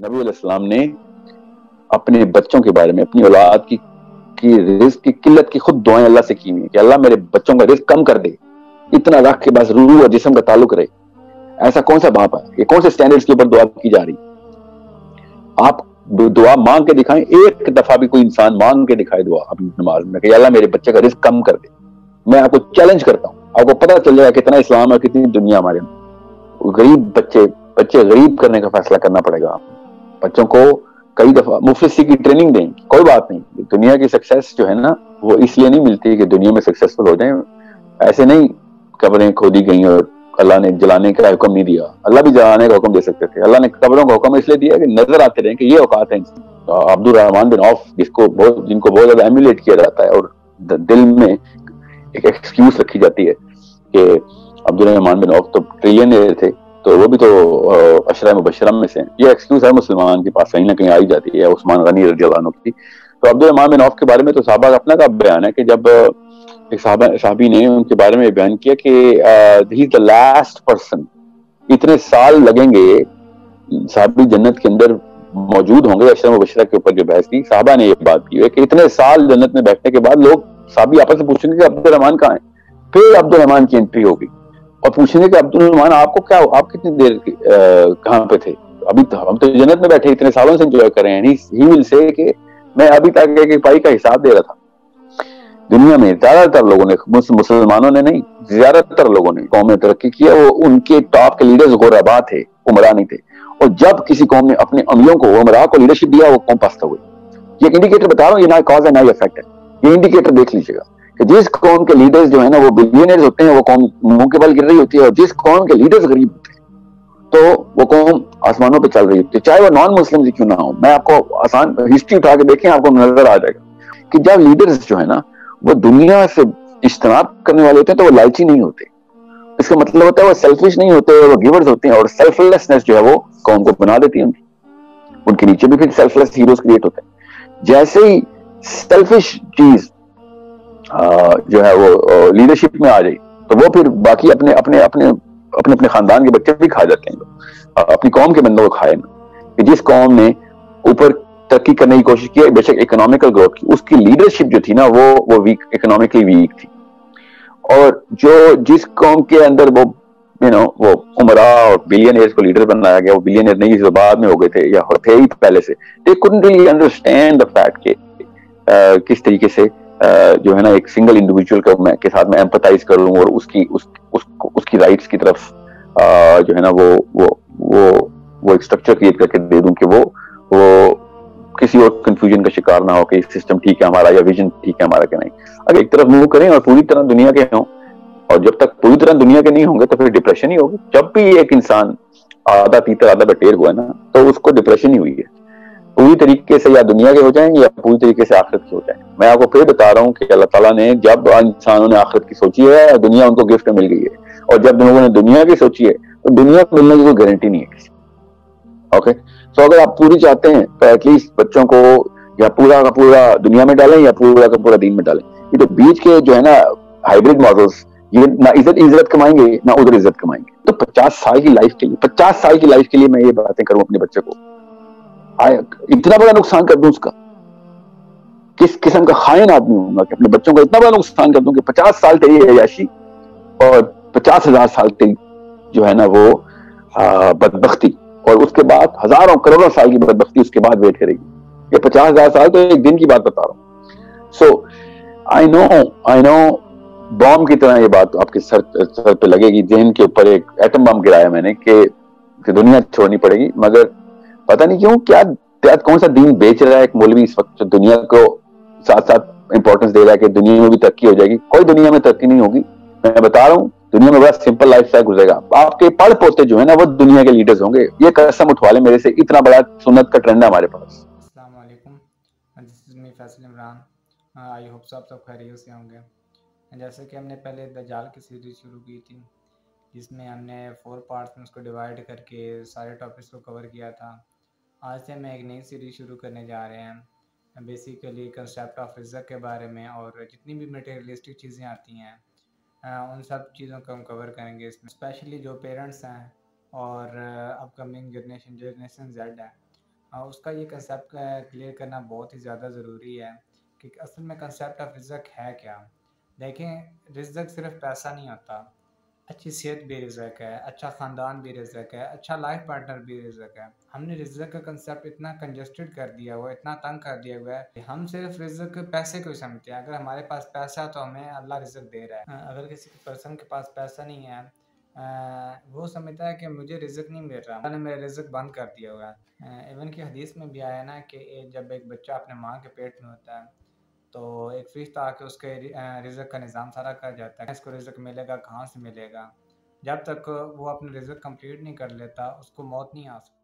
نبی علیہ السلام نے اپنے بچوں کے بارے میں اپنی اولاد کی رزق کی قلت کی خود دعائیں اللہ سے کی ہوئی ہیں کہ اللہ میرے بچوں کا رزق کم کر دے، اتنا رکھ کے بس روح اور جسم کا تعلق رہے. ایسا کون سا باپ ہے؟ یہ کون سے سٹینڈرڈز کے اوپر دعا کی جا رہی؟ آپ دعا مانگ کے دکھائیں، ایک دفعہ بھی کوئی انسان مانگ کے دکھائے دعا اپنی نماز میں کہ اللہ میرے بچے کا رزق کم کر دے. میں آپ کو چیلنج کرتا ہوں، آپ کو پتہ چل جائے گا کتنا اسلام ہے، کتنی دنیا ہمارے اندر. غریب بچے غریب کرنے کا فیصلہ کرنا پڑے گا. بچوں کو کئی دفعہ مفلسی کی ٹریننگ دیں، کوئی بات نہیں. دنیا کی سکسیس جو ہے نا وہ اس لیے نہیں ملتی کہ دنیا میں سکسیسفل ہو جائیں. ایسے نہیں قبریں کھودی گئیں اور اللہ نے جلانے کا حکم نہیں دیا. اللہ بھی جلانے کا حکم دے سکتے تھے. اللہ نے قبروں کا حکم اس لیے دیا کہ نظر آتے رہیں کہ یہ اوقات ہیں. عبد الرحمان بن عوف جن کو بہت زیادہ ایمولیٹ کیا جاتا ہے اور دل میں ایک ایکسکیوز رکھی جاتی ہے کہ عبد الرحمان بن عوف تو ٹریلینئر تھے، تو وہ بھی تو عشرہ مبشرہ میں سے. یہ ایکسکیوز ہے مسلمان کے پاس کہیں نہ کہیں آئی جاتی ہے عثمان غنی رضی اللہ عنہ کی. تو عبد الرحمان بن عوف کے بارے میں تو صحابہ اپنا کا بیان ہے کہ جب ایک صحابی نے ان کے بارے میں بیان کیا کہ ہی از دا لاسٹ پرسن، اتنے سال لگیں گے صحابی جنت کے اندر موجود ہوں گے. عشرہ مبشرہ کے اوپر جو بحث کی صحابہ نے یہ بات کی ہے کہ اتنے سال جنت میں بیٹھنے کے بعد لوگ صحابی آپس میں پوچھیں گے کہ عبد الرحمان کہاں ہیں. پھر عبد الرحمان کی انٹری ہوگی اور پوچھیں گے کہ عبد الرحمان آپ کو کیا، آپ کتنی دیر کہاں پہ تھے؟ ابھی ہم تو جنت میں بیٹھے اتنے سالوں سے انجوائے کر رہے ہیں. ہی ول سے کہ میں ابھی تک ایک پائی کا حساب دے رہا تھا. دنیا میں زیادہ تر لوگوں نے، مسلمانوں نے نہیں، زیادہ تر لوگوں نے قوم میں ترقی کیا، وہ ان کے ٹاپ کے لیڈرز غربا تھے، عمرا نہیں تھے. اور جب کسی قوم نے اپنے امیوں کو، عمرا کو لیڈرشپ دیا، وہ قوم پست ہو گئی. یہ ایک انڈیکیٹر بتا رہا ہوں، یہ نہ کاز ہے نہ یہ افیکٹ ہے. یہ انڈیکیٹر دیکھ لیجیے گا کہ جس قوم کے لیڈرز جو ہے نا وہ بلینئرز ہوتے ہیں، وہ قوم منہ کے بل گر رہی ہوتی ہے. اور جس قوم کے لیڈرز غریب ہوتے ہیں تو وہ قوم آسمانوں پہ چل رہی ہوتی ہے، چاہے وہ نان مسلم کیوں نہ ہو. میں آپ کو آسان ہسٹری اٹھا کے دیکھیں، آپ کو نظر آ جائے گا کہ جب لیڈرز جو ہے نا وہ دنیا سے اجتناب کرنے والے ہوتے ہیں تو وہ لالچی نہیں ہوتے. اس کا مطلب ہوتا ہے وہ سیلفش نہیں ہوتے، وہ گیورز ہوتے ہیں. اور سیلف لیسنس جو ہے وہ قوم کو بنا دیتی ہے. ان کے نیچے بھی پھر سیلف لیس ہیروز کریٹ ہوتے ہیں. جیسے ہی سیلفش چیز جو ہے وہ لیڈرشپ میں آ جائے تو وہ پھر باقی اپنے اپنے اپنے اپنے اپنے خاندان کے بچے بھی کھا جاتے ہیں. اپنی قوم کے بندوں کو کھائے نا. کہ جس قوم نے اوپر ترقی کرنے کی کوشش کی، بے شک اکنامیکل گروتھ کی، اس کی لیڈرشپ جو تھی نا وہ ویک، اکنامیکلی ویک تھی. اور جس قوم کے اندر وہ عمرا اور بلینئرز کو لیڈر بنایا گیا، وہ بلینئر نہیں جو بعد میں ہو گئے تھے یا تھے ہی پہلے سے، they couldn't really understand the fact کہ کس طریقے سے جو ہے نا ایک سنگل انڈیویجول کے ساتھ میں ایمپتائز کروں اور اس کی رائٹس کی طرف جو ہے نا وہ ایک اسٹرکچر کریٹ کر کے دے دوں کہ وہ کسی اور کنفیوژن کا شکار نہ ہو کہ سسٹم ٹھیک ہے ہمارا یا ویژن ٹھیک ہے ہمارا کہ نہیں. اگر ایک طرف موو کریں اور پوری طرح دنیا کے ہوں، اور جب تک پوری طرح دنیا کے نہیں ہوں گے تو پھر ڈپریشن ہی ہوگی. جب بھی ایک انسان آدھا پیتر آدھا بٹیر ہوا ہے نا تو اس کو ڈپریشن ہی ہوئی ہے. پوری طریقے سے یا دنیا کے ہو جائیں یا پوری طریقے سے آخرت کے ہو جائیں. میں آپ کو پھر بتا رہا ہوں کہ اللہ تعالیٰ نے جب انسانوں نے آخرت کی سوچی ہے، دنیا ان کو گفٹ مل گئی ہے. اور جب لوگوں نے دنیا کی سوچی ہے تو دنیا ملنے کی کوئی گارنٹی نہیں ہے کسی. اوکے، سو اگر آپ پوری چاہتے ہیں تو ایٹ لیسٹ بچوں کو یا پورا کا پورا دنیا میں ڈالیں یا پورا کا پورا دین میں ڈالیں. یہ تو بیچ کے جو ہے نا ہائیبرڈ ماڈلز، یہ نہ عزت کمائیں گے نہ ادھر عزت کمائیں گے. تو 50 سال کی لائف کے لیے 50 سال کی لائف کے لیے میں یہ باتیں کروں اپنے بچے کو، اتنا بڑا نقصان کر دوں اس کا؟ کس قسم کا خائن آدمی ہوں گا کہ اپنے بچوں کو اتنا بڑا نقصان کر دوں کہ 50 سال تیری عیاشی اور 50,000 سال تیری جو ہے نا وہ بدبختی، اور اس کے بعد ہزاروں کروڑوں سال کی بدبختی اس کے بعد ویٹ کرے گی. یہ 50,000 سال تو ایک دن کی بات بتا رہا ہوں. سو آئی نو بام کی طرح یہ بات آپ کے سر پہ لگے گی، ذہن کے اوپر ایک ایٹم بم گرایا میں نے کہ دنیا چھوڑنی پڑے گی. مگر پتہ نہیں کیوں کیا کون سا دین بیچ رہا ہے ایک مولوی اس وقت جو دنیا کو ساتھ ساتھ امپورٹنس دے رہا ہے کہ دنیا میں بھی ترقی ہو جائے گی. کوئی دنیا میں ترقی نہیں ہوگی. میں بتا رہا ہوں دنیا میں بڑا سمپل لائف اسٹائل گزرے گا. آپ کے پڑھ پوتے جو ہے نا وہ دنیا کے لیڈرز ہوں گے. یہ قسم اٹھوا لیں میرے سے، اتنا بڑا سنت کا ٹرینڈ ہے ہمارے پاس. السلام علیکم، دس از می فیصل عمران. آئی ہوپ سب خیریت سے ہوں گے. جیسے کہ ہم نے پہلے دجال کی سیریز شروع کی تھی جس میں ہم نے 4 پارٹس میں اس کو ڈیوائڈ کر کے سارے ٹاپکس کو کور کیا تھا. آج سے ہم ایک نئی سیریز شروع کرنے جا رہے ہیں، بیسیکلی کنسیپٹ آف رزق کے بارے میں، اور جتنی بھی مٹیریلسٹک چیزیں آتی ہیں ان سب چیزوں کو ہم کور کریں گے. اس میں اسپیشلی جو پیرنٹس ہیں اور اپ کمنگ جنریشن زیڈ ہے اس کا یہ کنسیپٹ کلیئر کرنا بہت ہی زیادہ ضروری ہے کہ اصل میں کنسیپٹ آف رزق ہے کیا۔ دیکھیں، رزق صرف پیسہ نہیں ہوتا، اچھی صحت بھی رزق ہے، اچھا خاندان بھی رزق ہے، اچھا لائف پارٹنر بھی رزق ہے۔ ہم نے رزق کا کنسیپٹ اتنا کنجسٹڈ کر دیا ہوا ہے، اتنا تنگ کر دیا ہوا ہے کہ ہم صرف رزق پیسے کو ہی سمجھتے ہیں۔ اگر ہمارے پاس پیسہ تو ہمیں اللہ رزق دے رہا ہے۔ اگر کسی پرسن کے پاس پیسہ نہیں ہے، وہ سمجھتا ہے کہ مجھے رزق نہیں مل رہا، اللہ نے میرا رزق بند کر دیا ہوا ہے۔ ایون کہ حدیث میں بھی آیا نا کہ جب ایک بچہ اپنے ماں کے پیٹ میں ہوتا ہے تو ایک فرشتہ آ کے اس کے رزق کا نظام سارا کر جاتا ہے، اس کو رزق ملے گا، کہاں سے ملے گا۔ جب تک وہ اپنا رزق کمپلیٹ نہیں کر لیتا، اس کو موت نہیں آ سکتی۔